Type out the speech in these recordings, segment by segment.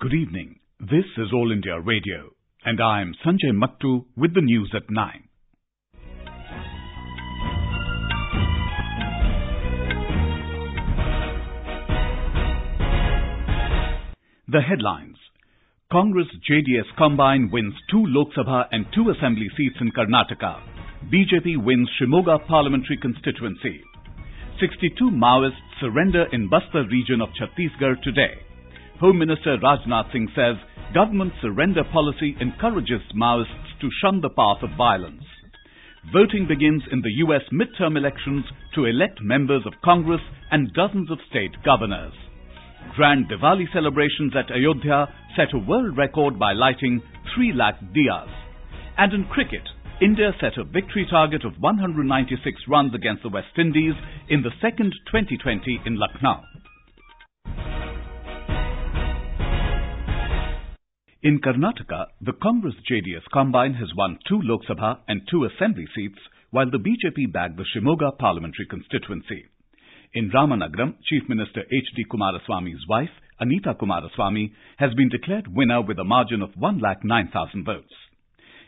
Good evening. This is All India Radio, and I am Sanjay Mattu with the news at 9. The headlines. Congress JDS combine wins 2 Lok Sabha and 2 Assembly seats in Karnataka. BJP wins Shimoga parliamentary constituency. 62 Maoists surrender in Bastar region of Chhattisgarh today. Home Minister Rajnath Singh says government surrender policy encourages Maoists to shun the path of violence. Voting begins in the US midterm elections to elect members of Congress and dozens of state governors. Grand Diwali celebrations at Ayodhya set a world record by lighting 3 lakh diyas. And in cricket, India set a victory target of 196 runs against the West Indies in the second T20 in Lucknow. In Karnataka, the Congress JDS combine has won 2 Lok Sabha and 2 Assembly seats, while the BJP bagged the Shimoga parliamentary constituency. In Ramanagaram, Chief Minister H.D. Kumaraswamy's wife, Anita Kumaraswamy, has been declared winner with a margin of 109,000 votes.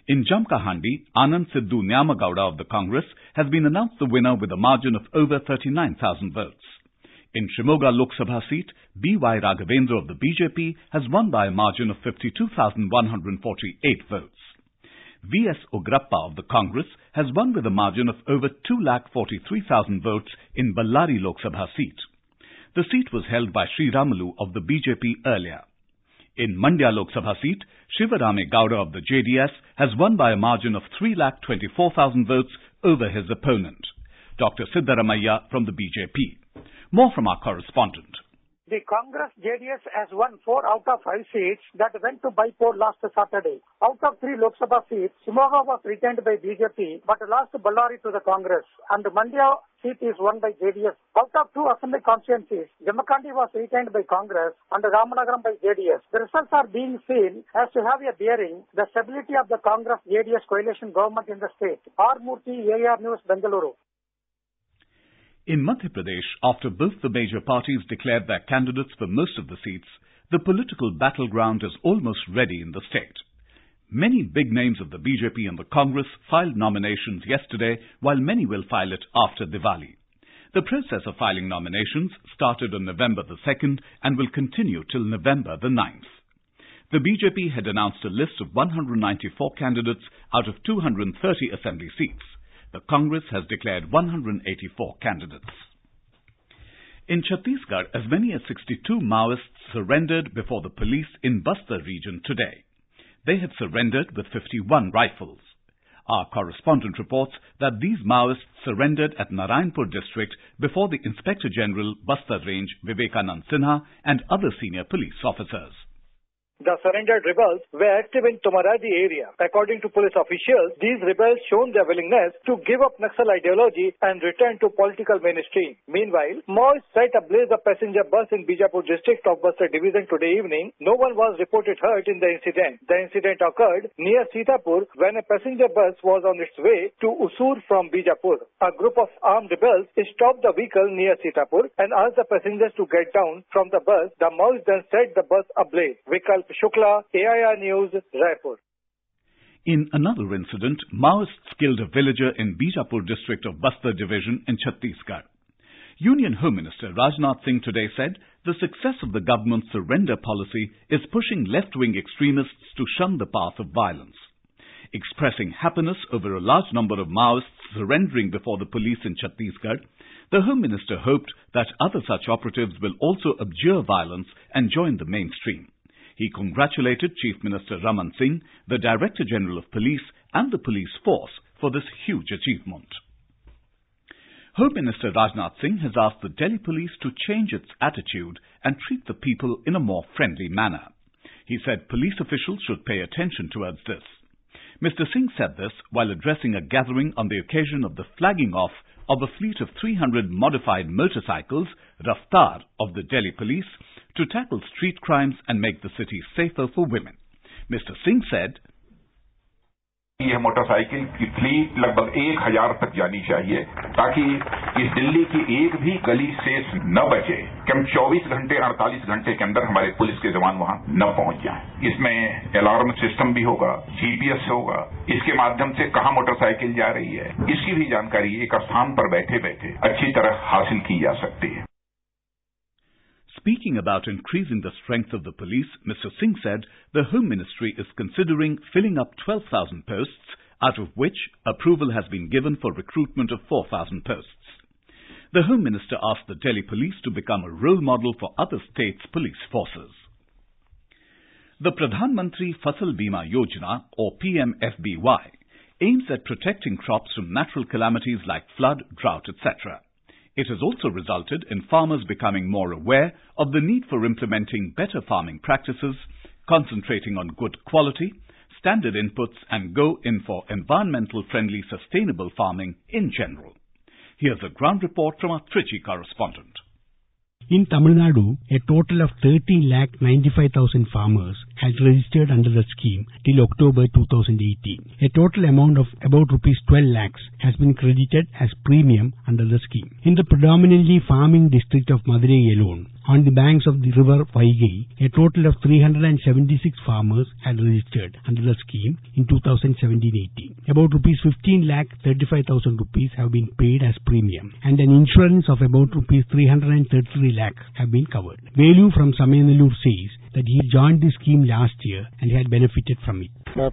In Jamkahandi, Anand Sidhu Nyamagowda of the Congress has been announced the winner with a margin of over 39,000 votes. In Shimoga Lok Sabha seat, B.Y. Raghavendra of the BJP has won by a margin of 52,148 votes. V.S. Ugrappa of the Congress has won with a margin of over 2,43,000 votes in Ballari Lok Sabha seat. The seat was held by Sri Ramalu of the BJP earlier. In Mandya Lok Sabha seat, Shivarame Gowda of the JDS has won by a margin of 3,24,000 votes over his opponent, Dr. Siddaramaiah from the BJP. More from our correspondent. The Congress JDS has won 4 out of 5 seats that went to by-poll last Saturday. Out of 3 Lok Sabha seats, Shimoga was retained by BJP but lost Ballari to the Congress, and Mandya seat is won by JDS. Out of 2 assembly constituencies, Jamkahandi was retained by Congress and Ramanagaram by JDS. The results are being seen as to have a bearing the stability of the Congress JDS coalition government in the state. R. Murthy, AR News, Bengaluru. In Madhya Pradesh, after both the major parties declared their candidates for most of the seats, the political battleground is almost ready in the state. Many big names of the BJP and the Congress filed nominations yesterday, while many will file it after Diwali. The process of filing nominations started on November the 2nd and will continue till November the 9th. The BJP had announced a list of 194 candidates out of 230 assembly seats. The Congress has declared 184 candidates. In Chhattisgarh, as many as 62 Maoists surrendered before the police in Bastar region today. They had surrendered with 51 rifles. Our correspondent reports that these Maoists surrendered at Narayanpur district before the Inspector General, Bastar Range, Vivekanand Sinha, and other senior police officers. The surrendered rebels were active in Tomaradi area. According to police officials, these rebels shown their willingness to give up Naxal ideology and return to political mainstream. Meanwhile, Maoists set ablaze a passenger bus in Bijapur district of Bastar division today evening. No one was reported hurt in the incident. The incident occurred near Sitapur when a passenger bus was on its way to Usur from Bijapur. A group of armed rebels stopped the vehicle near Sitapur and asked the passengers to get down from the bus. The Maoists then set the bus ablaze. Shukla, AIR News, Raipur. In another incident, Maoists killed a villager in Bijapur district of Bastar division in Chhattisgarh. Union Home Minister Rajnath Singh today said the success of the government's surrender policy is pushing left-wing extremists to shun the path of violence. Expressing happiness over a large number of Maoists surrendering before the police in Chhattisgarh, the Home Minister hoped that other such operatives will also abjure violence and join the mainstream. He congratulated Chief Minister Raman Singh, the Director General of Police, and the police force for this huge achievement. Home Minister Rajnath Singh has asked the Delhi police to change its attitude and treat the people in a more friendly manner. He said police officials should pay attention towards this. Mr. Singh said this while addressing a gathering on the occasion of the flagging off of a fleet of 300 modified motorcycles, Raftar, of the Delhi police, to tackle street crimes and make the city safer for women. Mr. Singh said, यह motorcycle की fleet लगभग 1000 तक जानी चाहिए ताकि कि दिल्ली की एक भी गली शेष न बचे कि हम 24 घंटे 48 घंटे के अंदर हमारे पुलिस के जवान वहां न पहुंच जाएं। इसमें अलार्म सिस्टम भी होगा, जीपीएस होगा, इसके माध्यम से कहां मोटरसाइकिल जा रही है इसकी भी जानकारी एक स्थान पर बैठे बैठे अच्छी तरह हासिल की जा सकती है। Speaking about increasing the strength of the police, Mr. Singh said the Home Ministry is considering filling up 12,000 posts, out of which approval has been given for recruitment of 4,000 posts. The Home Minister asked the Delhi Police to become a role model for other states' police forces. The Pradhan Mantri Fasal Bima Yojana, or PMFBY, aims at protecting crops from natural calamities like flood, drought, etc. It has also resulted in farmers becoming more aware of the need for implementing better farming practices, concentrating on good quality, standard inputs, and go in for environmental-friendly sustainable farming in general. Here's a ground report from our Trichy correspondent. In Tamil Nadu, a total of 13,95,000 farmers had registered under the scheme till October 2018. A total amount of about rupees 12 lakhs has been credited as premium under the scheme. In the predominantly farming district of Madurai alone, on the banks of the river Vaigai, a total of 376 farmers had registered under the scheme in 2017-18. About rupees 15,35,000 rupees have been paid as premium, and an insurance of about rupees 333 lakhs have been covered. Velu from Samanallur says that he joined the scheme last year and had benefited from it. The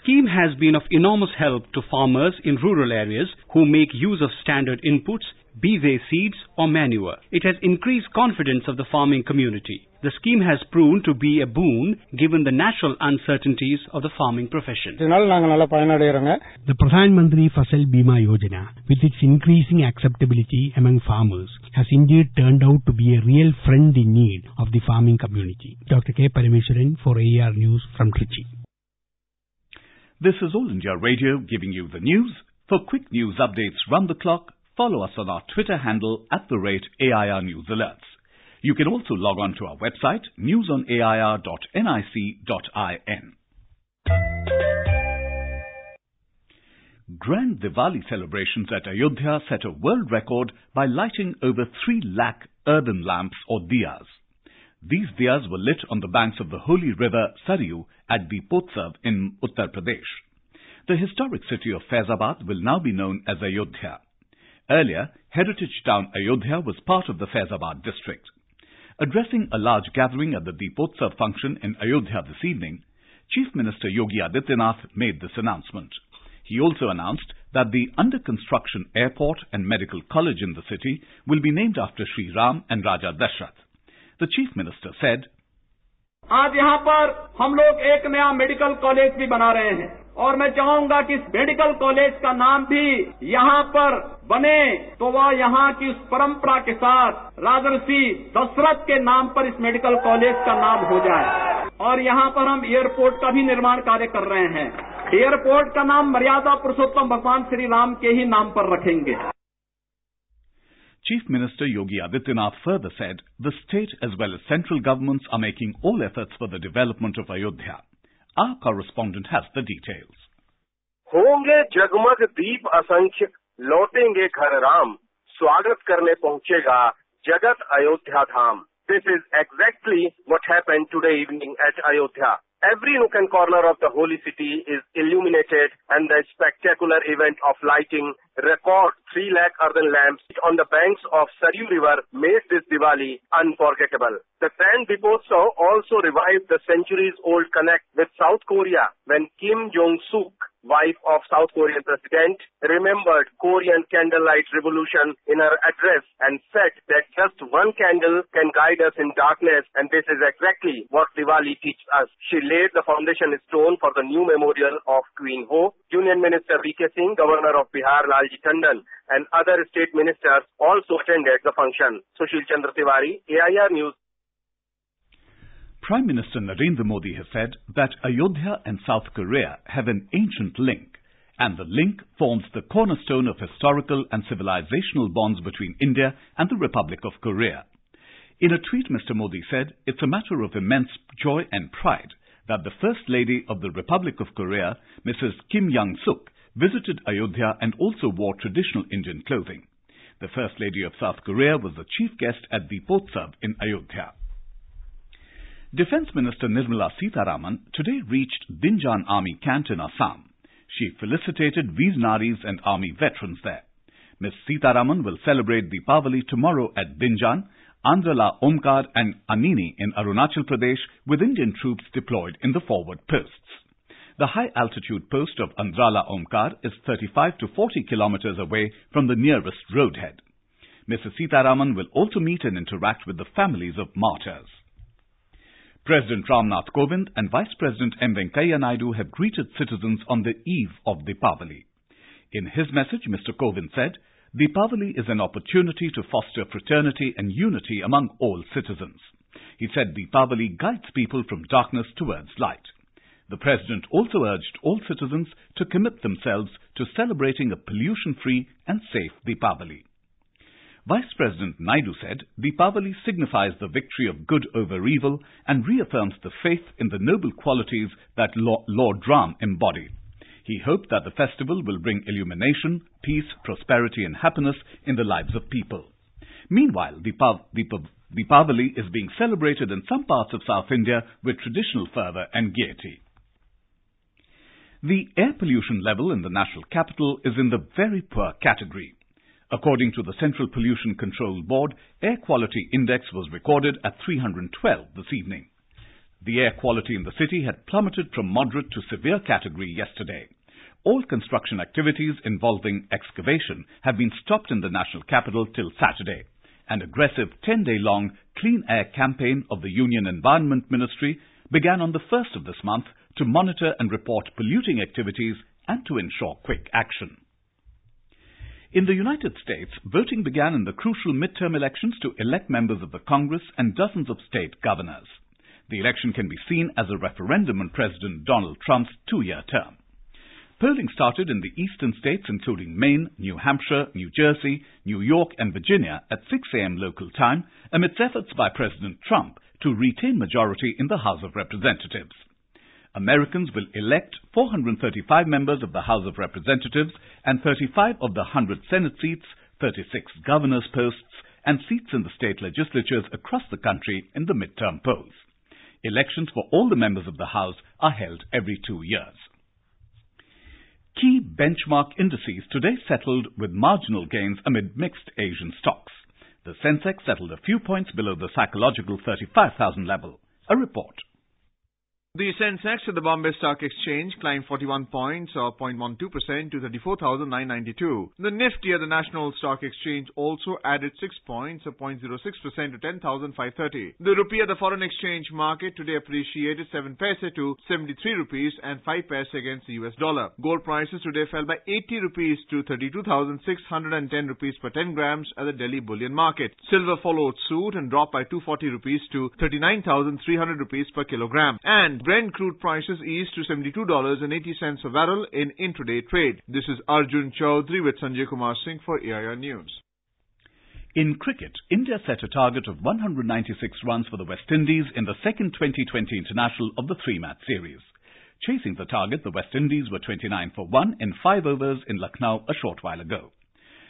scheme has been of enormous help to farmers in rural areas who make use of standard inputs, be they seeds or manure. It has increased confidence of the farming community. The scheme has proven to be a boon given the natural uncertainties of the farming profession. The Pradhan Mantri Fasal Bima Yojana, with its increasing acceptability among farmers, has indeed turned out to be a real friend in need of the farming community. Dr. K. Parameswaran for AR News from Trichy. This is All India Radio giving you the news. For quick news updates round the clock, follow us on our Twitter handle @AIR News Alerts. You can also log on to our website, newsonair.nic.in. Grand Diwali celebrations at Ayodhya set a world record by lighting over 3 lakh earthen lamps or diyas. These diyas were lit on the banks of the holy river Saryu at Deepotsav in Uttar Pradesh. The historic city of Faizabad will now be known as Ayodhya. Earlier, heritage town Ayodhya was part of the Faizabad district. Addressing a large gathering at the Deepotsav function in Ayodhya this evening, Chief Minister Yogi Adityanath made this announcement. He also announced that the under-construction airport and medical college in the city will be named after Sri Ram and Raja Dashrath. The Chief Minister said, आज यहाँ पर हम लोग एक नया medical college भी बना रहे हैं और मैं चाहूंगा कि इस मेडिकल कॉलेज का नाम भी यहाँ पर बने तो वह यहाँ की उस परंपरा के साथ राजर्षि दशरथ के नाम पर इस मेडिकल कॉलेज का नाम हो जाए। और यहाँ पर हम एयरपोर्ट का भी निर्माण कार्य कर रहे हैं। एयरपोर्ट का नाम मर्यादा पुरुषोत्तम भगवान श्री राम के ही नाम पर रखेंगे। Chief Minister Yogi Adityanath further said the state as well as central governments are making all efforts for the development of Ayodhya. Our correspondent has the details. होंगे जगमग दीप असंख्य, लौटेंगे घर राम, स्वागत करने पहुंचेगा जगत अयोध्या धाम. This is exactly what happened today evening at Ayodhya. Every nook and corner of the holy city is illuminated, and the spectacular event of lighting record 3 lakh earthen lamps on the banks of Saryu River made this Diwali unforgettable. The Grand Deepotsav also revived the centuries-old connect with South Korea when Kim Jong-suk, wife of South Korean president, remembered Korean candlelight revolution in her address and said that just one candle can guide us in darkness, and this is exactly what Diwali teaches us. She laid the foundation stone for the new memorial of Queen Ho. Union Minister V.K. Singh, Governor of Bihar Lalji Tandon, and other state ministers also attended the function. Sushil Chandra Tiwari, AIR News. Prime Minister Narendra Modi has said that Ayodhya and South Korea have an ancient link, and the link forms the cornerstone of historical and civilizational bonds between India and the Republic of Korea. In a tweet, Mr. Modi said, "It's a matter of immense joy and pride that the First Lady of the Republic of Korea, Mrs. Kim Young-suk, visited Ayodhya and also wore traditional Indian clothing. The First Lady of South Korea was the chief guest at Deepotsav in Ayodhya. Defence Minister Nirmala Sitharaman today reached Dinjan Army Camp in Assam. She felicitated Veernaris and Army veterans there. Ms. Sitharaman will celebrate Deepavali tomorrow at Dinjan, Andrala Omkar and Anini in Arunachal Pradesh with Indian troops deployed in the forward posts. The high-altitude post of Andrala Omkar is 35 to 40 kilometers away from the nearest roadhead. Mrs. Sitharaman will also meet and interact with the families of martyrs. President Ramnath Kovind and Vice President M. Venkaiah Naidu have greeted citizens on the eve of Deepavali. In his message, Mr. Kovind said, Deepavali is an opportunity to foster fraternity and unity among all citizens. He said Deepavali guides people from darkness towards light. The President also urged all citizens to commit themselves to celebrating a pollution-free and safe Deepavali. Vice President Naidu said Deepavali signifies the victory of good over evil and reaffirms the faith in the noble qualities that Lord Ram embodied. He hoped that the festival will bring illumination, peace, prosperity and happiness in the lives of people. Meanwhile, Deepavali is being celebrated in some parts of South India with traditional fervour and gaiety. The air pollution level in the national capital is in the very poor category. According to the Central Pollution Control Board, air quality index was recorded at 312 this evening. The air quality in the city had plummeted from moderate to severe category yesterday. All construction activities involving excavation have been stopped in the national capital till Saturday. An aggressive 10-day-long clean air campaign of the Union Environment Ministry began on the 1st of this month to monitor and report polluting activities and to ensure quick action. In the United States, voting began in the crucial midterm elections to elect members of the Congress and dozens of state governors. The election can be seen as a referendum on President Donald Trump's two-year term. Polling started in the eastern states including Maine, New Hampshire, New Jersey, New York and Virginia at 6 a.m. local time amidst efforts by President Trump to retain majority in the House of Representatives. Americans will elect 435 members of the House of Representatives and 35 of the 100 Senate seats, 36 governors' posts, and seats in the state legislatures across the country in the midterm polls. Elections for all the members of the House are held every 2 years. Key benchmark indices today settled with marginal gains amid mixed Asian stocks. The Sensex settled a few points below the psychological 35,000 level. A report. The Sensex at the Bombay Stock Exchange climbed 41 points or 0.12% to 34,992. The Nifty at the National Stock Exchange also added 6 points or 0.06% to 10,530. The rupee at the foreign exchange market today appreciated 7 paise to 73 rupees and 5 paise against the US dollar. Gold prices today fell by 80 rupees to 32,610 rupees per 10 grams at the Delhi bullion market. Silver followed suit and dropped by 240 rupees to 39,300 rupees per kilogram. And Brent crude prices eased to $72.80 a barrel in intraday trade. This is Arjun Chaudhary with Sanjay Kumar Singh for AIR News. In cricket, India set a target of 196 runs for the West Indies in the second 2020 international of the three-match series. Chasing the target, the West Indies were 29 for 1 in 5 overs in Lucknow a short while ago.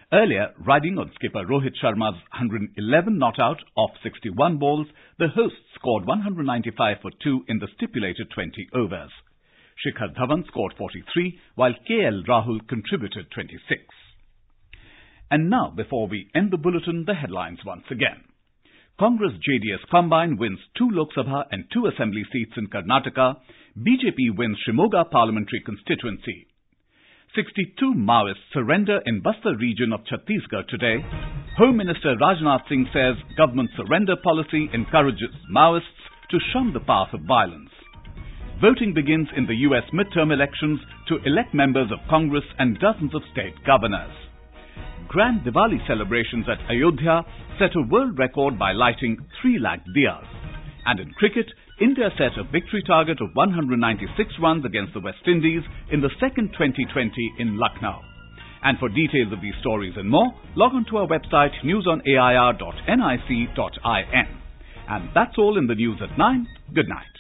Earlier, riding on skipper Rohit Sharma's 111 not out off 61 balls, the hosts scored 195 for 2 in the stipulated 20 overs. Shikhar Dhawan scored 43, while KL Rahul contributed 26. And now, before we end the bulletin, the headlines once again. Congress-JDS combine wins 2 Lok Sabha and 2 Assembly seats in Karnataka. BJP wins Shimoga parliamentary constituency. 62 Maoists surrender in Bastar region of Chhattisgarh today. Home Minister Rajnath Singh says government surrender policy encourages Maoists to shun the path of violence. Voting begins in the US midterm elections to elect members of Congress and dozens of state governors. Grand Diwali celebrations at Ayodhya set a world record by lighting 3 lakh diyas. And in cricket, India set a victory target of 196 runs against the West Indies in the second 2020 in Lucknow. And for details of these stories and more, log on to our website newsonair.nic.in. And that's all in the news at 9. Good night.